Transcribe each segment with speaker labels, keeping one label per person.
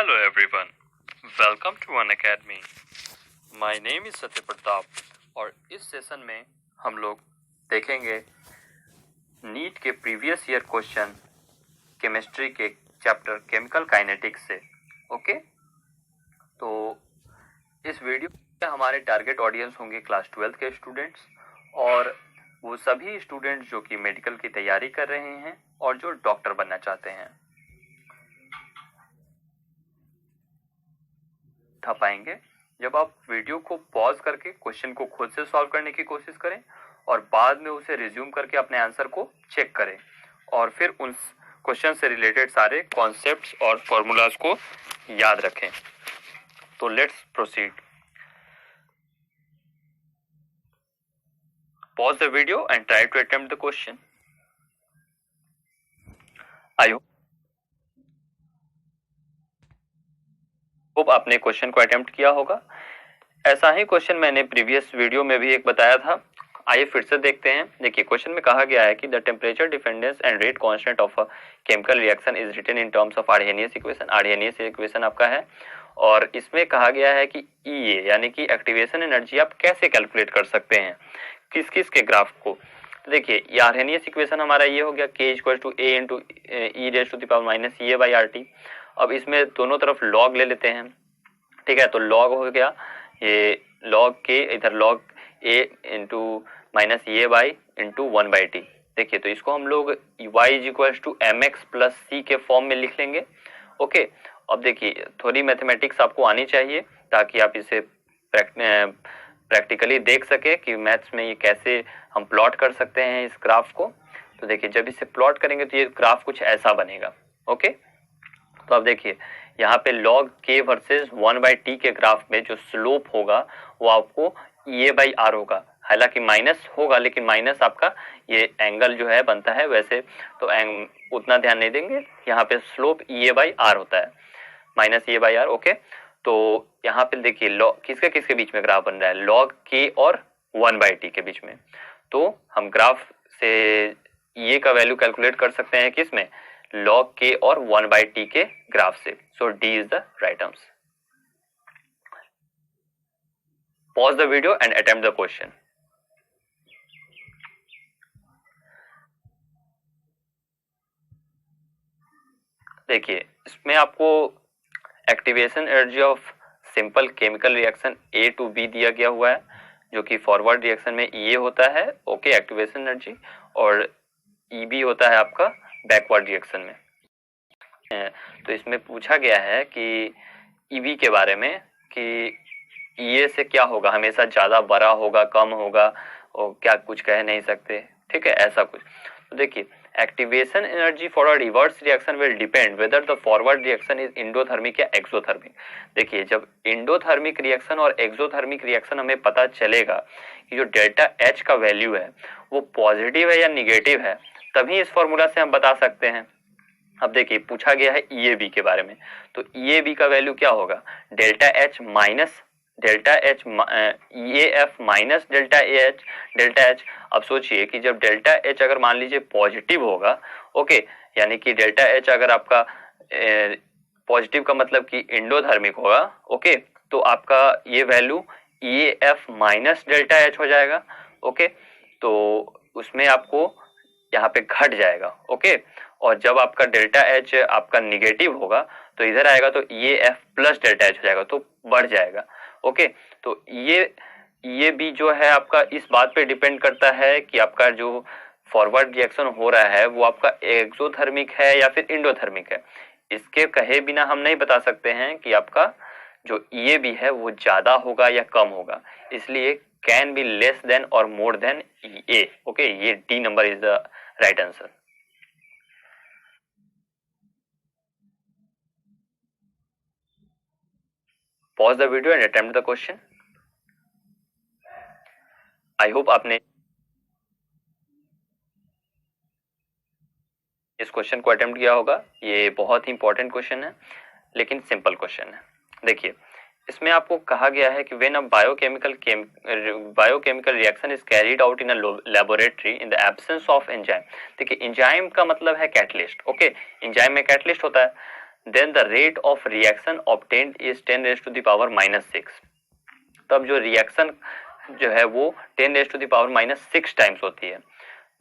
Speaker 1: Hello everyone, welcome to One Academy. My name is सत्य प्रताप और इस सेशन में हम लोग देखेंगे नीट के प्रीवियस ईयर क्वेश्चन केमिस्ट्री के चैप्टर केमिकल काइनेटिक्स से। ओके, तो इस वीडियो में हमारे टारगेट ऑडियंस होंगे क्लास 12 के स्टूडेंट्स और वो सभी स्टूडेंट्स जो कि मेडिकल की तैयारी कर रहे हैं और जो डॉक्टर बनना चाहते हैं। था पाएंगे जब आप वीडियो को पॉज करके क्वेश्चन को खुद से सॉल्व करने की कोशिश करें और बाद में उसे रिज्यूम करके अपने आंसर को चेक करें और फिर उन क्वेश्चन से रिलेटेड सारे कॉन्सेप्ट्स और फॉर्मूलाज को याद रखें। तो let's proceed. Pause the video and try to attempt the question. I hope आपने क्वेश्चन को अटेम्प्ट किया होगा। ऐसा ही क्वेश्चन मैंने प्रीवियस वीडियो में भी एक बताया था। आइए फिर से देखते हैं। देखिए क्वेश्चन में कहा गया है कि the temperature dependence and rate constant of a chemical reaction is written in terms of Arrhenius equation. Arrhenius equation आपका है और इसमें कहा गया है कि ई यानी कि एक्टिवेशन एनर्जी आप कैसे कैलकुलेट कर सकते हैं, किस किस के ग्राफ को। तो देखिए ये आर्हेनियस इक्वेशन हमारा ये हो गया K = A × e⁻⁻⁻ अब इसमें दोनों तरफ लॉग ले लेते हैं। ठीक है, तो लॉग हो गया ये log K, इधर log A × -A/(1/t). देखिए तो इसको हम लोग y = mx + c के फॉर्म में लिख लेंगे। ओके, अब देखिए थोड़ी मैथमेटिक्स आपको आनी चाहिए ताकि आप इसे प्रैक्टिकली देख सके कि मैथ्स में ये कैसे हम प्लॉट कर सकते हैं इस ग्राफ को। तो देखिए जब इसे प्लॉट करेंगे तो ये ग्राफ कुछ ऐसा बनेगा। ओके, तो अब देखिए यहाँ पे log K वर्सेस 1/t के ग्राफ में जो स्लोप होगा वो आपको A/r होगा। हालांकि माइनस होगा लेकिन माइनस आपका ये एंगल जो है बनता है वैसे तो उतना ध्यान नहीं देंगे। यहाँ पे स्लोप A/r होता है, -A/r। ओके, तो यहाँ पे देखिए log किसके किसके बीच में ग्राफ बन रहा है, log K और 1/t के बीच में। तो हम ग्राफ से ये का वैल्यू कैलकुलेट कर सकते हैं किसमें, log K और 1/t के ग्राफ से। सो D is the right answer. Pause the video and attempt the question. देखिए इसमें आपको activation energy of simple chemical reaction A to B दिया गया हुआ है जो कि फॉरवर्ड रिएक्शन में E होता है। ओके, एक्टिवेशन एनर्जी, और EB होता है आपका बैकवर्ड रिएक्शन में। तो इसमें पूछा गया है कि EB के बारे में कि EA से क्या होगा, हमेशा ज्यादा बड़ा होगा, कम होगा, और क्या कुछ कह नहीं सकते। ठीक है, ऐसा कुछ। तो देखिए activation energy for a reverse reaction will depend whether the forward reaction is endothermic या एक्सोथर्मिक। देखिए जब इंडोथर्मिक रिएक्शन और एक्सोथर्मिक रिएक्शन हमें पता चलेगा कि जो डेल्टा H का वैल्यू है वो पॉजिटिव है या निगेटिव है, तभी इस फॉर्मूला से हम बता सकते हैं। अब देखिए पूछा गया है EAB के बारे में, तो EAB का वैल्यू क्या होगा, delta H minus delta H EAF minus delta H। अब सोचिए कि जब डेल्टा H अगर मान लीजिए पॉजिटिव होगा, ओके, यानी कि डेल्टा H अगर आपका पॉजिटिव का मतलब कि इंडोथर्मिक होगा, ओके, तो आपका ये value EAF minus delta H हो जाएगा। ओके, तो उसमें आपको यहाँ पे घट जाएगा। ओके, और जब आपका डेल्टा H आपका निगेटिव होगा तो इधर आएगा तो EAF प्लस डेल्टा H हो जाएगा, तो बढ़ जाएगा। ओके, तो ये भी जो है आपका इस बात पे डिपेंड करता है कि आपका जो फॉरवर्ड रिएक्शन हो रहा है वो आपका एक्सोथर्मिक है या फिर इंडोथर्मिक है। इसके कहे बिना हम नहीं बता सकते हैं कि आपका जो EAB है वो ज्यादा होगा या कम होगा, इसलिए कैन बी लेस देन और मोर देन EA। ओके, ये D number is the right answer. Pause the video and attempt the question. I hope आपने इस क्वेश्चन को अटेम्प्ट किया होगा। ये बहुत ही इंपॉर्टेंट क्वेश्चन है लेकिन सिंपल क्वेश्चन है। देखिए इसमें आपको कहा गया है कि when a biochemical reaction is carried out in a laboratory in the absence of enzyme. देखिए एंजाइम का मतलब है कैटलिस्ट। ओके, एंजाइम में कैटलिस्ट होता है, then the rate of reaction obtained is 10⁻⁻⁶। तब जो रिएक्शन जो है वो 10⁻⁻⁶ टाइम्स होती है।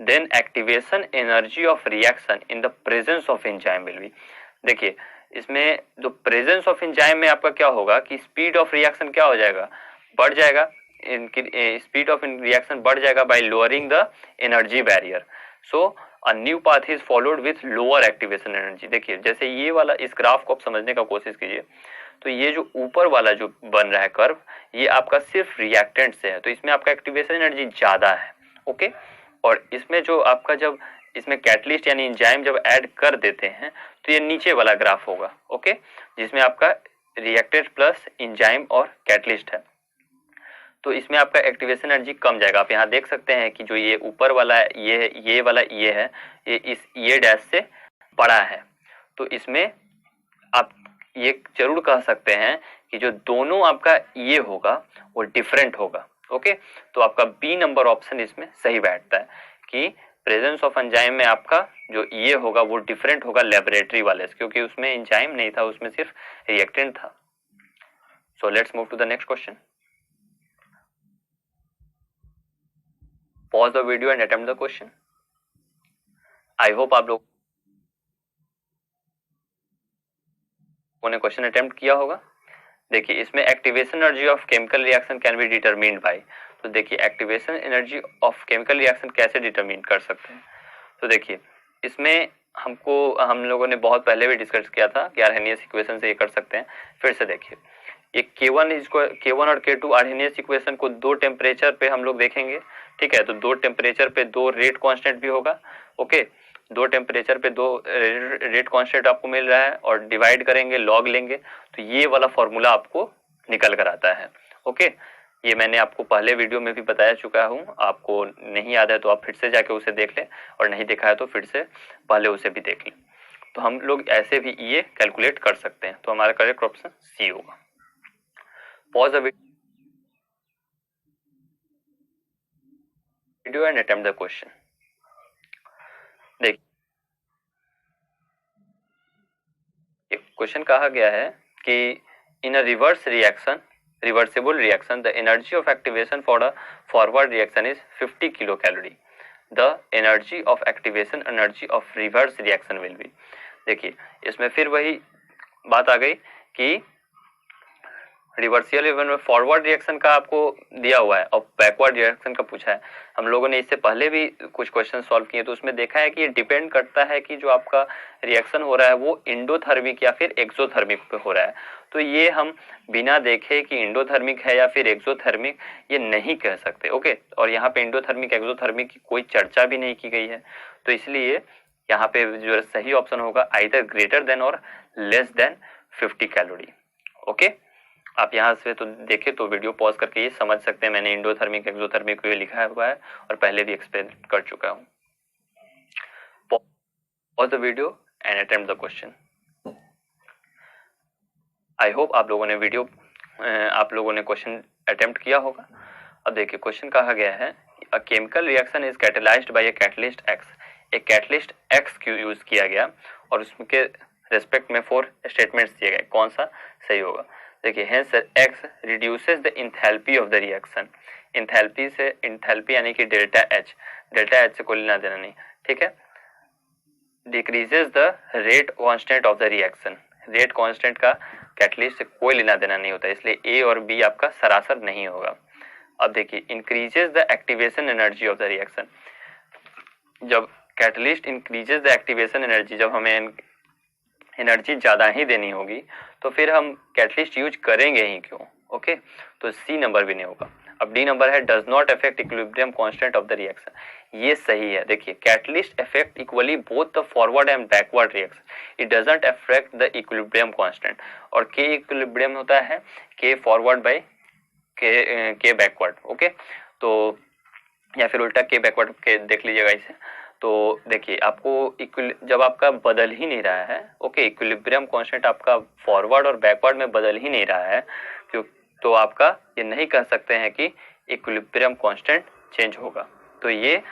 Speaker 1: Then activation energy of reaction in the presence of enzyme will be, देखिए इसमें जो प्रेजेंस ऑफ एंजाइम में आपका क्या होगा कि स्पीड ऑफ रिएक्शन क्या हो जाएगा, बढ़ जाएगा, इनकी स्पीड ऑफ रिएक्शन बढ़ जाएगा bye lowering the energy barrier. So a new path is followed with lower activation energy. देखिए जैसे ये वाला, इस ग्राफ को आप समझने का कोशिश कीजिए, तो ये जो ऊपर वाला जो बन रहा है कर्व, ये आपका सिर्फ रिएक्टेंट से है, तो इसमें आपका एक्टिवेशन एनर्जी ज्यादा है। ओके, और इसमें जो आपका जब इसमें कैटलिस्ट यानी एंजाइम जब ऐड कर देते हैं तो ये नीचे वाला ग्राफ होगा। ओके, जिसमें आपका रिएक्टेंट प्लस एंजाइम और कैटलिस्ट है, तो इसमें आपका एक्टिवेशन एनर्जी कम जाएगा। आप यहाँ देख सकते हैं कि जो ये ऊपर वाला है, ये वाला ये है, ये इस ये डैश से बड़ा है, तो इसमें आप ये जरूर कह सकते हैं कि जो दोनों आपका ये होगा वो डिफरेंट होगा। ओके, तो आपका बी नंबर ऑप्शन इसमें सही बैठता है कि प्रेजेंस ऑफ एंजाइम में आपका जो ये होगा वो डिफरेंट होगा लेबोरेटरी वाले से, क्योंकि उसमें एंजाइम नहीं था, उसमें सिर्फ रिएक्टेंट था। So let's move to the next question. Pause the video and attempt the question. I hope आप लोगों ने क्वेश्चन अटेम्प्ट किया होगा। देखिए इसमें activation energy of chemical reaction can be determined by, तो देखिए activation energy of chemical reaction कैसे डिटरमिन कर सकते हैं। तो देखिए इसमें हम लोगों ने बहुत पहले भी डिस्कस किया था कि आर्हेनियस इक्वेशन से ये कर सकते हैं। फिर से देखिए ये K1 और K2 आर्हेनियस इक्वेशन को दो टेम्परेचर पे हम लोग देखेंगे, ठीक है, तो दो टेम्परेचर पे दो रेट कांस्टेंट भी होगा। ओके, दो टेम्परेचर पे दो रेट कांस्टेंट आपको मिल रहा है और डिवाइड करेंगे, लॉग लेंगे, तो ये वाला फॉर्मूला आपको निकल कर आता है। ओके, ये मैंने आपको पहले वीडियो में भी बताया चुका हूँ, आपको नहीं याद है तो आप फिर से जाके उसे देख लें, और नहीं देखा है तो फिर से पहले उसे भी देख लें। तो हम लोग ऐसे भी ये कैलकुलेट कर सकते हैं, तो हमारा करेक्ट ऑप्शन सी होगा। Pause the video and attempt the question. देखिए क्वेश्चन कहा गया है कि इन अ reversible reaction the energy of activation for a forward reaction is 50 kilocalorie. The energy of activation energy of reverse reaction will be, देखिए इसमें फिर वही बात आ गई कि रिवर्सिबल इवन में फॉरवर्ड रिएक्शन का आपको दिया हुआ है और बैकवर्ड रिएक्शन का पूछा है। हम लोगों ने इससे पहले भी कुछ क्वेश्चन सॉल्व किए, तो उसमें देखा है कि ये डिपेंड करता है कि जो आपका रिएक्शन हो रहा है वो इंडोथर्मिक या फिर एक्सोथर्मिक पे हो रहा है। तो ये हम बिना देखे कि इंडोथर्मिक है या फिर एक्सोथर्मिक ये नहीं कह सकते। ओके, और यहाँ पे इंडोथर्मिक एक्सोथर्मिक की कोई चर्चा भी नहीं की गई है, तो इसलिए यहाँ पे जो सही ऑप्शन होगा आइदर ग्रेटर देन और लेस देन 50 कैलोरी। ओके, आप यहाँ से तो देखे तो वीडियो पॉज करके ये समझ सकते हैं, मैंने इंडोथर्मिक एक्सोथर्मिक को ये लिखा हुआ है और पहले भी एक्सप्लेन कर चुका हूँ। Pause the video and attempt the question. I hope आप लोगों ने क्वेश्चन अटेम्प्ट किया होगा। अब देखिए क्वेश्चन कहा गया है a chemical reaction is catalysed by a catalyst X. एक कैटलिस्ट एक्स क्यू यूज किया गया और उसके रेस्पेक्ट में 4 स्टेटमेंट्स दिए गए, कौन सा सही होगा। देखिए hence x reduces the enthalpy of the reaction. Enthalpy से इंथैल्पी यानी कि डेल्टा एच से कोई लेना देना नहीं, ठीक है। Decreases the rate constant of the reaction, rate constant का कैटलिस्ट से कोई लेना देना नहीं होता, इसलिए ए और बी आपका सरासर नहीं होगा। अब देखिए increases the activation energy of the reaction, जब catalyst increases the activation energy, जब हमें एनर्जी ज्यादा ही देनी होगी तो फिर हम कैटलिस्ट यूज करेंगे ही क्यों। ओके, तो सी नंबर भी नहीं होगा। अब डी नंबर है does not affect equilibrium constant of the reaction, ये सही है। देखिए catalyst affect equally both the forward and backward reaction, it doesn't affect the equilibrium constant. और के इक्विलिब्रियम होता है के फॉरवर्ड बाय के बैकवर्ड। ओके, तो या फिर उल्टा के बैकवर्ड के देख लीजिएगा इसे। तो देखिए आपको जब आपका बदल ही नहीं रहा है, ओके, इक्विलिब्रियम कांस्टेंट आपका फॉरवर्ड और बैकवर्ड में बदल ही नहीं रहा है, क्यों, तो आपका ये नहीं कह सकते हैं कि इक्विलिब्रियम कांस्टेंट चेंज होगा। तो ये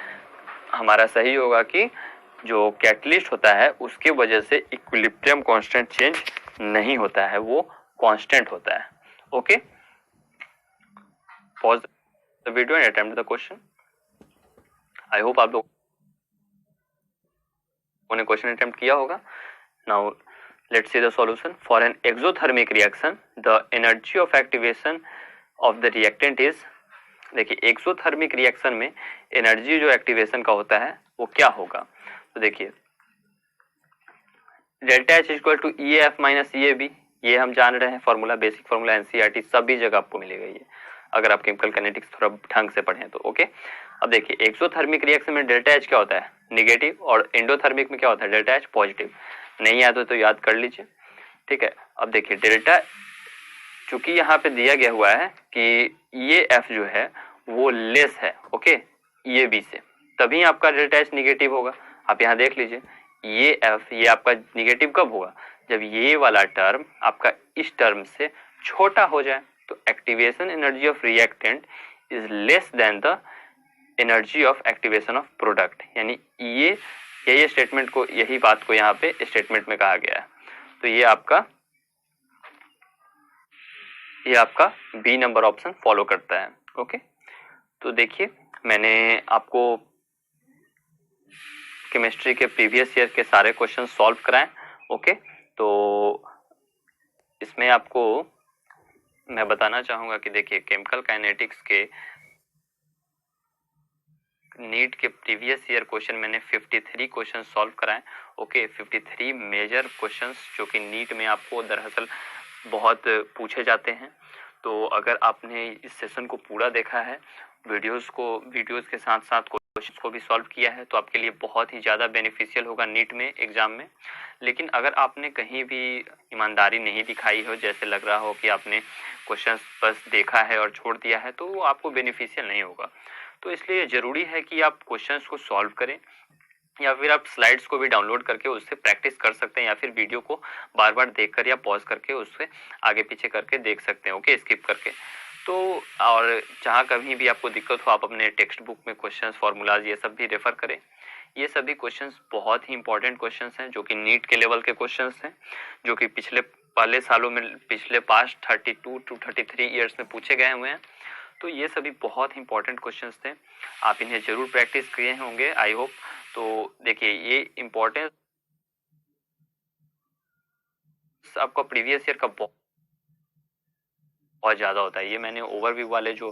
Speaker 1: हमारा सही होगा कि जो कैटलिस्ट होता है उसके वजह से इक्विलिब्रियम कांस्टेंट चेंज नहीं होता है, वो कांस्टेंट होता है। Okay, pause the video and attempt the question. I hope आप लोगों ने क्वेश्चन अटेम्प्ट किया होगा। Now let's see the solution. For an exothermic reaction the energy of activation of the reactant is, देखिए एक्सोथर्मिक रिएक्शन में energy जो activation का होता है वो क्या होगा। तो देखिए delta H equal to E F minus E A B, ये हम जान रहे हैं फॉर्मूला, बेसिक फॉर्मूला एनसीईआरटी सभी जगह आपको मिलेगा ये, अगर आप केमिकल काइनेटिक्स थोड़ा ढंग से पढ़ें तो। ओके, अब देखिए एक्सोथर्मिक रिएक्शन में डेल्टा एच क्या होता है, नेगेटिव, और एंडोथर्मिक में क्या होता है, डेल्टा एच पॉजिटिव। नहीं याद हो तो याद कर लीजिए, ठीक है। अब देखिए डेल्टा, चूंकि यहाँ पे दिया गया हुआ है कि ये एफ जो है वो लेस है, ओके, ये बी से, तभी आपका डेल्टा एच निगेटिव होगा। आप यहाँ देख लीजिए ये एफ, ये आपका निगेटिव कब होगा, जब ये वाला टर्म आपका इस टर्म से छोटा हो जाए। तो activation energy of reactant is less than the energy of activation of product, यानी ये स्टेटमेंट को, यही बात को यहाँ पे स्टेटमेंट में कहा गया है। तो ये आपका बी नंबर ऑप्शन फॉलो करता है। ओके, तो देखिए मैंने आपको केमिस्ट्री के प्रीवियस ईयर के सारे क्वेश्चन सॉल्व कराए। ओके, तो इसमें आपको मैं बताना चाहूंगा कि देखिए केमिकल काइनेटिक्स के नीट के प्रीवियस ईयर क्वेश्चन मैंने 53 क्वेश्चन सॉल्व कराए। ओके, 53 मेजर क्वेश्चंस जो कि नीट में आपको दरअसल बहुत पूछे जाते हैं। तो अगर आपने इस सेशन को पूरा देखा है, वीडियोस के साथ साथ क्वेश्चंस को भी सॉल्व किया है, तो आपके लिए बहुत ही ज़्यादा बेनिफिशियल होगा नीट में एग्जाम में। लेकिन अगर आपने कहीं भी ईमानदारी नहीं दिखाई हो, जैसे लग रहा हो कि आपने क्वेश्चंस बस देखा है और छोड़ दिया है, तो वो आपको बेनिफिशियल नहीं होगा। तो इसलिए ज़रूरी है कि आप क्वेश्चंस को सॉल्व करें, या फिर आप स्लाइड्स को भी डाउनलोड करके उससे प्रैक्टिस कर सकते हैं, या फिर वीडियो को बार बार देखकर या पॉज करके उससे आगे पीछे करके देख सकते हैं। ओके, स्किप करके। तो और जहाँ कभी भी आपको दिक्कत हो, आप अपने टेक्स्ट बुक में क्वेश्चंस, फार्मूलाज ये सब भी रेफर करें। ये सभी क्वेश्चंस बहुत ही इंपॉर्टेंट क्वेश्चंस हैं, जो कि नीट के लेवल के क्वेश्चंस हैं, जो कि पहले सालों में, पिछले पास्ट 32 to 33 ईयर्स में पूछे गए हुए हैं। तो ये सभी बहुत ही इंपॉर्टेंट क्वेश्चंस थे, आप इन्हें जरूर प्रैक्टिस किए होंगे, आई होप। तो देखिए ये इम्पोर्टेंस आपका प्रीवियस ईयर का बहुत ज़्यादा होता है। ये मैंने ओवरव्यू वाले जो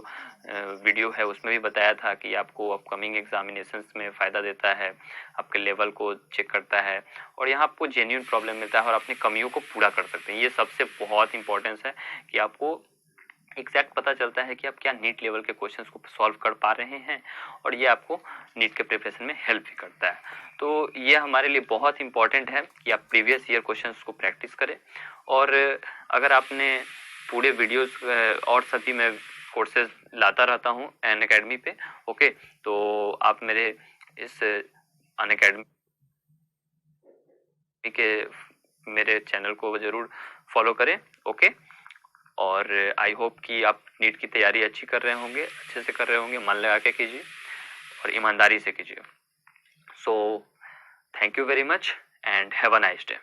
Speaker 1: वीडियो है उसमें भी बताया था कि आपको अपकमिंग एग्जामिनेशंस में फ़ायदा देता है, आपके लेवल को चेक करता है, और यहाँ आपको जेन्युइन प्रॉब्लम मिलता है और अपनी कमियों को पूरा कर सकते हैं। ये सबसे बहुत इंपॉर्टेंस है कि आपको एग्जैक्ट पता चलता है कि आप क्या नीट लेवल के क्वेश्चंस को सॉल्व कर पा रहे हैं, और ये आपको नीट के प्रिपरेशन में हेल्प भी करता है। तो ये हमारे लिए बहुत इंपॉर्टेंट है कि आप प्रीवियस ईयर क्वेश्चंस को प्रैक्टिस करें। और अगर आपने पूरे वीडियोस और सभी मैं कोर्सेज लाता रहता हूँ अनअकैडमी पे, ओके, तो आप मेरे इस अनअकैडमी के मेरे चैनल को जरूर फॉलो करें। ओके, और आई होप कि आप नीट की तैयारी अच्छी कर रहे होंगे, अच्छे से कर रहे होंगे, मन लगा के कीजिए और ईमानदारी से कीजिए। So thank you very much and have a nice day.